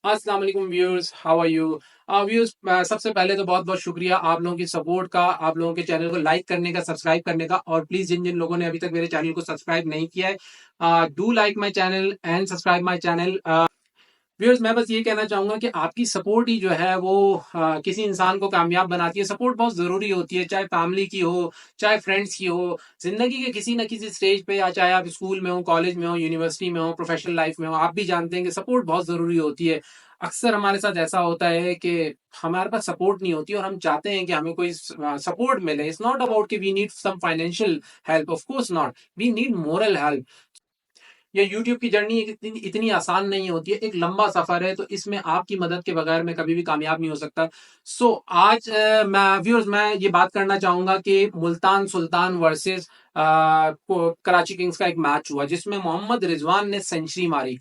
अस्सलाम वालेकुम viewers, how are you? Viewers, सबसे पहले तो बहुत बहुत शुक्रिया आप लोगों की सपोर्ट का, आप लोगों के चैनल को लाइक करने का, सब्सक्राइब करने का। और प्लीज जिन जिन लोगों ने अभी तक मेरे चैनल को सब्सक्राइब नहीं किया है, do like my channel and subscribe my channel. Viewers, मैं बस ये कहना चाहूंगा कि आपकी सपोर्ट ही जो है वो किसी इंसान को कामयाब बनाती है। सपोर्ट बहुत जरूरी होती है, चाहे फैमिली की हो, चाहे फ्रेंड्स की हो, जिंदगी के किसी ना किसी स्टेज पे, या चाहे आप स्कूल में हो, कॉलेज में हो, यूनिवर्सिटी में हो, प्रोफेशनल लाइफ में हो, आप भी जानते हैं कि सपोर्ट बहुत जरूरी होती है। अक्सर हमारे साथ ऐसा होता है कि हमारे पास सपोर्ट नहीं होती और हम चाहते हैं कि हमें कोई सपोर्ट मिले। इट्स नॉट अबाउट कि we need some financial help, of course not, we need moral help. ये यूट्यूब की जर्नी इतनी आसान नहीं होती है, एक लंबा सफर है, तो इसमें आपकी मदद के बगैर मैं कभी भी कामयाब नहीं हो सकता। आज मैं व्यूअर्स, मैं ये बात करना चाहूंगा कि मुल्तान सुल्तान वर्सेस कराची किंग्स का एक मैच हुआ जिसमें मोहम्मद रिजवान ने सेंचुरी मारी।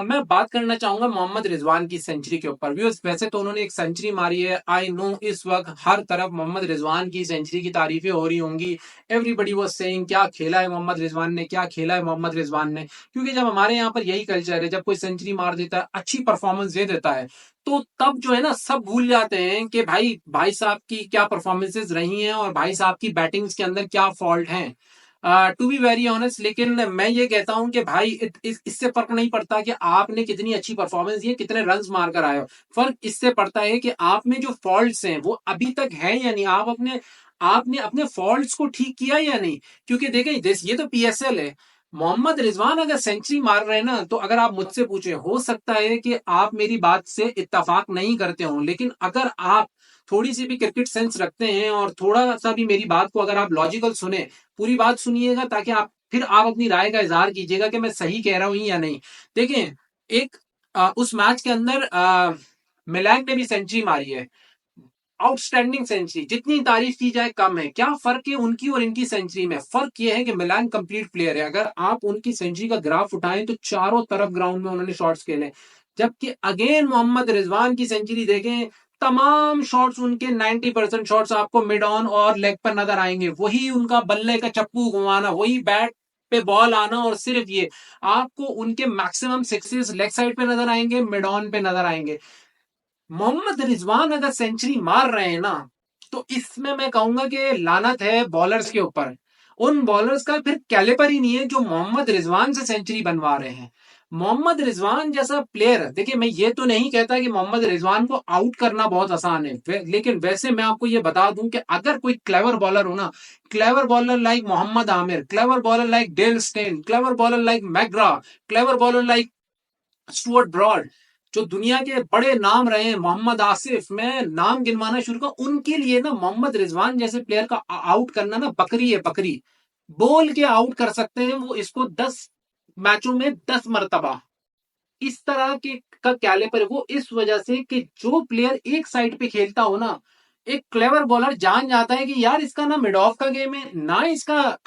मैं बात करना चाहूंगा मोहम्मद रिजवान की सेंचुरी के ऊपर। व्यूअर्स, वैसे तो उन्होंने एक सेंचुरी मारी है, आई नो इस वक्त हर तरफ मोहम्मद रिजवान की सेंचुरी की तारीफें हो रही होंगी। एवरीबडी वाज सेइंग क्या खेला है मोहम्मद रिजवान ने, क्या खेला है मोहम्मद रिजवान ने। क्योंकि जब हमारे यहाँ पर यही कल्चर है, जब कोई सेंचुरी मार देता है, अच्छी परफॉर्मेंस दे देता है, तो तब जो है ना सब भूल जाते हैं कि भाई भाई साहब की क्या परफॉर्मेंसेज रही हैं और भाई साहब की बैटिंग्स के अंदर क्या फॉल्ट हैं। टू बी वेरी ऑनेस्ट, लेकिन मैं ये कहता हूं कि भाई इससे फर्क नहीं पड़ता कि आपने कितनी अच्छी परफॉर्मेंस दी है, कितने रन मार कर आए हो। फर्क इससे पड़ता है कि आप में जो फॉल्ट्स हैं वो अभी तक है या नहीं, आपने अपने फॉल्ट्स को ठीक किया या नहीं। क्योंकि देखें, ये तो पीएसएल है। मोहम्मद रिजवान अगर सेंचुरी मार रहे हैं ना, तो अगर आप मुझसे पूछे, हो सकता है कि आप मेरी बात से इत्तेफाक नहीं करते हो, लेकिन अगर आप थोड़ी सी भी क्रिकेट सेंस रखते हैं और थोड़ा सा भी मेरी बात को अगर आप लॉजिकल सुने, पूरी बात सुनिएगा, ताकि आप अपनी राय का इजहार कीजिएगा कि मैं सही कह रहा हूं या नहीं। देखें, एक उस मैच के अंदर मिलान ने भी सेंचुरी मारी है, आउटस्टैंडिंग सेंचुरी, जितनी तारीफ की जाए कम है। क्या फर्क है उनकी और इनकी सेंचुरी में? फर्क यह है कि मिलान कंप्लीट प्लेयर है। अगर आप उनकी सेंचुरी का ग्राफ उठाएं तो चारों तरफ ग्राउंड में उन्होंने शॉट्स खेले, जबकि अगेन मोहम्मद रिजवान की सेंचुरी देखें, तमाम शॉट्स उनके 90% शॉट्स आपको मिड ऑन और लेग पर नजर आएंगे। वही उनका बल्ले का चप्पू घुमाना, वही बैट पे बॉल आना, और सिर्फ ये आपको उनके मैक्सिमम सिक्सेस लेग साइड पे नजर आएंगे, मिड ऑन पे नजर आएंगे। मोहम्मद रिजवान अगर सेंचुरी मार रहे हैं ना, तो इसमें मैं कहूंगा कि लानत है बॉलर्स के ऊपर। उन बॉलर्स का फिर कैलिबर ही नहीं है जो मोहम्मद रिजवान से सेंचुरी बनवा रहे हैं। मोहम्मद रिजवान जैसा प्लेयर, देखिए मैं ये तो नहीं कहता कि मोहम्मद रिजवान को आउट करना बहुत आसान है, लेकिन वैसे मैं आपको ये बता दूं कि अगर कोई क्लेवर बॉलर हो ना, clever bowler like Mohammad Amir, clever bowler like Dale Steyn, clever bowler like McGrath, clever bowler like Stuart Broad, जो दुनिया के बड़े नाम रहे हैं, मोहम्मद आसिफ, मैं नाम गिनवाना शुरू करूं, उनके लिए ना मोहम्मद रिजवान जैसे प्लेयर का आउट करना ना बकरी है, बकरी। बोल के आउट कर सकते हैं वो इसको 10 मैचों में 10 मरतबा। इस तरह के का कैलिबर है वो, इस वजह से कि जो प्लेयर एक साइड पे खेलता हो ना, एक क्लेवर बॉलर जान जाता है कि यार इसका ना मिड ऑफ का गेम है, ना इसका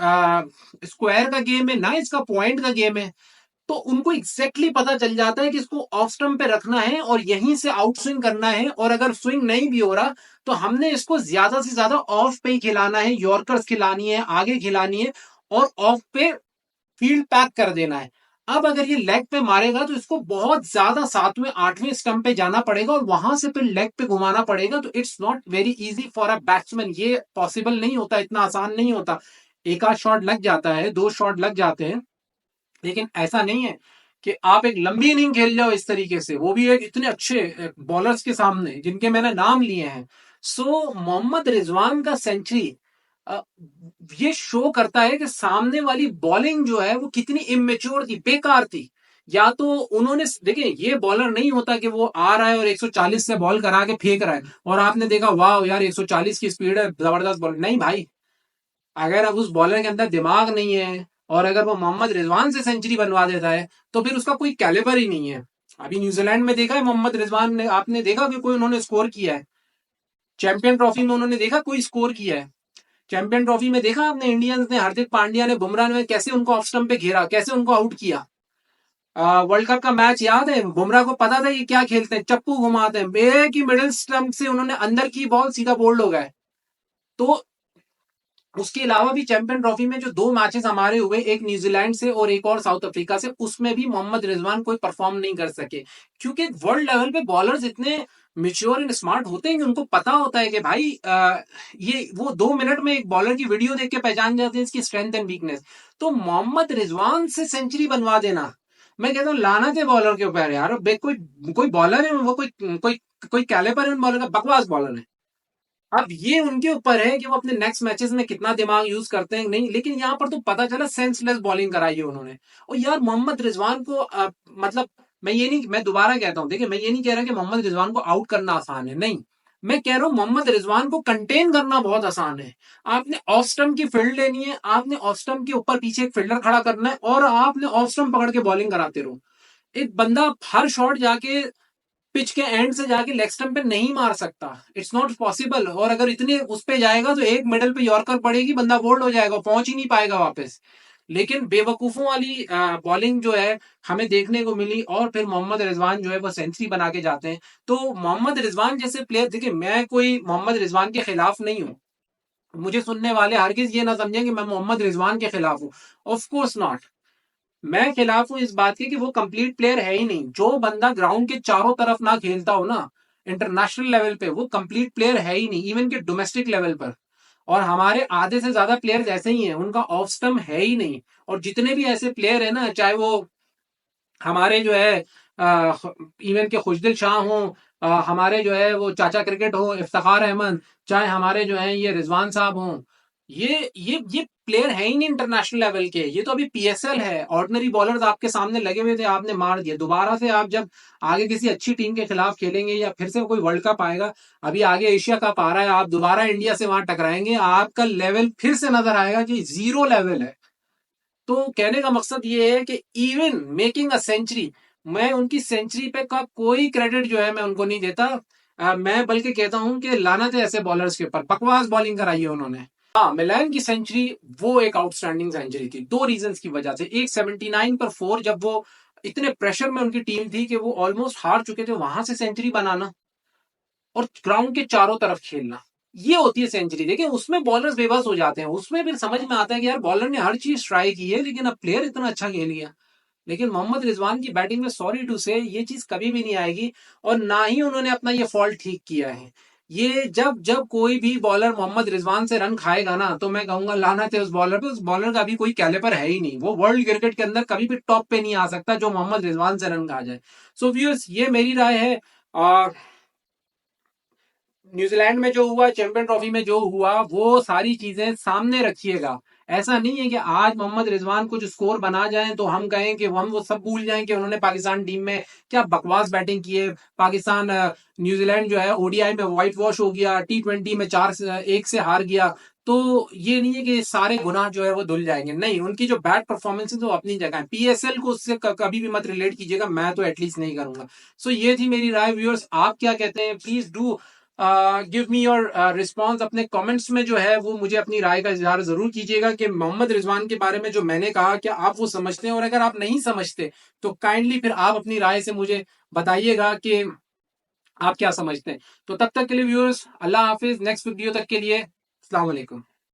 स्क्वायर का गेम है, ना इसका पॉइंट का गेम है। तो उनको एग्जैक्टली पता चल जाता है कि इसको ऑफ स्टंप पे रखना है और यहीं से आउट स्विंग करना है, और अगर स्विंग नहीं भी हो रहा तो हमने इसको ज्यादा से ज्यादा ऑफ पे ही खिलाना है, यॉर्कर्स खिलानी है, आगे खिलानी है, और ऑफ पे फील्ड पैक कर देना है। अब अगर ये लेग पे मारेगा तो इसको बहुत ज्यादा 7वें 8वें स्टंप पे जाना पड़ेगा और वहां से फिर लेग पे घुमाना पड़ेगा। तो it's not very easy for a batsman, ये पॉसिबल नहीं होता, इतना आसान नहीं होता। एक आध शॉट लग जाता है, 2 शॉट लग जाते हैं, लेकिन ऐसा नहीं है कि आप एक लंबी इनिंग खेल जाओ इस तरीके से, वो भी एक इतने अच्छे बॉलर्स के सामने जिनके मैंने नाम लिए हैं। मोहम्मद रिजवान का सेंचुरी ये शो करता है कि सामने वाली बॉलिंग जो है वो कितनी इमेच्योर थी, बेकार थी। या तो उन्होंने, देखिए ये बॉलर नहीं होता कि वो आ रहा है और 140 से बॉल करा के फेंक रहा है और आपने देखा वाह यार 140 की स्पीड है, जबरदस्त बॉल। नहीं भाई, अगर अब उस बॉलर के अंदर दिमाग नहीं है और अगर वो मोहम्मद रिजवान से सेंचुरी बनवा देता है तो फिर उसका कोई कैलिबर ही नहीं है। अभी न्यूजीलैंड में देखा है मोहम्मद रिजवान ने, आपने देखा कि कोई उन्होंने स्कोर किया है? चैंपियन ट्रॉफी में उन्होंने देखा कोई स्कोर किया है? चैंपियन ट्रॉफी में देखा आपने इंडियंस ने, हार्दिक पांड्या ने, बुमराह ने कैसे उनको ऑफ स्टंप पे घेरा, कैसे उनको आउट किया? वर्ल्ड कप का मैच याद है? बुमराह को पता था ये क्या खेलते हैं, चप्पू घुमाते हैं, एक ही मिडिल स्टंप से उन्होंने अंदर की बॉल सीधा बोल्ड हो गए। तो उसके अलावा भी चैंपियन ट्रॉफी में जो 2 मैचेस हमारे हुए, एक न्यूजीलैंड से और एक और साउथ अफ्रीका से, उसमें भी मोहम्मद रिजवान कोई परफॉर्म नहीं कर सके, क्योंकि वर्ल्ड लेवल पे बॉलर्स इतने मिच्योर एंड स्मार्ट होते हैं कि उनको पता होता है कि भाई ये वो 2 मिनट में एक बॉलर की वीडियो देख के पहचान जाते हैं इसकी स्ट्रेंथ एंड वीकनेस। तो मोहम्मद रिजवान से सेंचुरी बनवा देना, मैं कहता हूँ लानत है बॉलर के ऊपर यार। कोई कोई बॉलर है वो, कोई कोई कैलिबर है उन बॉलर का, बकवास बॉलर है। अब ये उनके ऊपर है कि वो अपने नेक्स्ट मैचेस में कितना दिमाग यूज करते हैं नहीं, लेकिन यहाँ पर तो पता चला सेंसलेस बॉलिंग कराई है उन्होंने। और यार मोहम्मद रिजवान को मतलब मैं ये नहीं, मैं दोबारा कहता हूँ, देखिए मैं ये नहीं कह रहा कि मोहम्मद रिजवान को आउट करना आसान है, नहीं। मैं कह रहा हूँ मोहम्मद रिजवान को कंटेन करना बहुत आसान है। आपने ऑफ स्टंप की फील्ड लेनी है, आपने ऑफ स्टंप के ऊपर पीछे एक फील्डर खड़ा करना है और आपने ऑफ स्टंप पकड़ के बॉलिंग कराते रहो। एक बंदा हर शॉट जाके पिच के एंड से जाके लेग स्टंप पे नहीं मार सकता, इट्स नॉट पॉसिबल। और अगर इतने उस पे जाएगा तो एक मिडल पे यॉर्कर पड़ेगी, बंदा बोल्ड हो जाएगा, पहुंच ही नहीं पाएगा वापस। लेकिन बेवकूफों वाली बॉलिंग जो है हमें देखने को मिली, और फिर मोहम्मद रिजवान जो है वो सेंचुरी बना के जाते हैं। तो मोहम्मद रिजवान जैसे प्लेयर, देखिए मैं कोई मोहम्मद रिजवान के खिलाफ नहीं हूँ, मुझे सुनने वाले हरगिज ये ना समझें कि मैं मोहम्मद रिजवान के खिलाफ हूँ, ऑफ कोर्स नॉट। मैं खिलाफ हूं इस बात के कि वो कंप्लीट प्लेयर है ही नहीं। जो बंदा ग्राउंड के चारों तरफ ना खेलता हो ना इंटरनेशनल लेवल पे, वो कंप्लीट प्लेयर है ही नहीं, इवन के डोमेस्टिक लेवल पर। और हमारे आधे से ज्यादा प्लेयर्स ऐसे ही हैं, उनका ऑफ स्टम्प है ही नहीं। और जितने भी ऐसे प्लेयर है ना, चाहे वो हमारे जो है इवन के खुशदिल शाह हों, हमारे जो है वो चाचा क्रिकेट हो इफ्तिखार अहमद, चाहे हमारे जो है ये रिजवान साहब हों, ये प्लेयर है ही नहीं इंटरनेशनल लेवल के। ये तो अभी पीएसएल है, ऑर्डिनरी बॉलर्स आपके सामने लगे हुए थे, आपने मार दिया। दोबारा से आप जब आगे किसी अच्छी टीम के खिलाफ खेलेंगे या फिर से कोई वर्ल्ड कप आएगा, अभी आगे एशिया कप आ रहा है, आप दोबारा इंडिया से वहां टकराएंगे, आपका लेवल फिर से नजर आएगा कि जीरो लेवल है। तो कहने का मकसद ये है कि इवन मेकिंग अ सेंचुरी, मैं उनकी सेंचुरी पे का कोई क्रेडिट जो है मैं उनको नहीं देता। मैं बल्कि कहता हूं कि लानत है ऐसे बॉलर्स के ऊपर, बकवास बॉलिंग कराई है उन्होंने। हाँ, मिलान की सेंचुरी वो एक आउटस्टैंडिंग सेंचुरी थी, 2 रीजंस की वजह से। एक 79 पर 4, जब वो इतने प्रेशर में उनकी टीम थी कि वो ऑलमोस्ट हार चुके थे, वहां से सेंचुरी बनाना और ग्राउंड के चारों तरफ खेलना, ये होती है सेंचुरी। देखिए उसमें बॉलर्स बेबस हो जाते हैं, उसमें फिर समझ में आता है कि यार बॉलर ने हर चीज ट्राई की है लेकिन अब प्लेयर इतना अच्छा खेल गया। लेकिन मोहम्मद रिजवान की बैटिंग में सॉरी टू से ये चीज कभी भी नहीं आएगी, और ना ही उन्होंने अपना ये फॉल्ट ठीक किया है। ये जब जब कोई भी बॉलर मोहम्मद रिजवान से रन खाएगा ना, तो मैं कहूंगा लानत है उस बॉलर पे, उस बॉलर का भी कोई कैलिबर है ही नहीं, वो वर्ल्ड क्रिकेट के अंदर कभी भी टॉप पे नहीं आ सकता जो मोहम्मद रिजवान से रन खा जाए। सो व्यूअर्स, ये मेरी राय है। न्यूजीलैंड में जो हुआ, चैंपियन ट्रॉफी में जो हुआ, वो सारी चीजें सामने रखिएगा। ऐसा नहीं है कि आज मोहम्मद रिजवान कुछ स्कोर बना जाएं तो हम कहें कि हम वो सब भूल जाएं कि उन्होंने पाकिस्तान टीम में क्या बकवास बैटिंग की है। पाकिस्तान न्यूजीलैंड जो है ओडीआई में व्हाइट वॉश हो गया, T20 में 4-1 से हार गया। तो ये नहीं है कि सारे गुनाह जो है वो धुल जाएंगे, नहीं। उनकी जो बैड परफॉर्मेंस है वो अपनी जगह है, पीएसएल को उससे कभी भी मत रिलेट कीजिएगा, मैं तो एटलीस्ट नहीं करूंगा। सो ये थी मेरी राय। व्यूअर्स, आप क्या कहते हैं? Please do give me your response. अपने कमेंट्स में जो है वो मुझे अपनी राय का इजहार जरूर कीजिएगा कि मोहम्मद रिजवान के बारे में जो मैंने कहा क्या आप वो समझते हैं, और अगर आप नहीं समझते तो काइंडली फिर आप अपनी राय से मुझे बताइएगा कि आप क्या समझते हैं। तो तब तक के लिए व्यूअर्स, अल्लाह हाफिज। नेक्स्ट वीडियो तक के लिए अस्सलाम वालेकुम।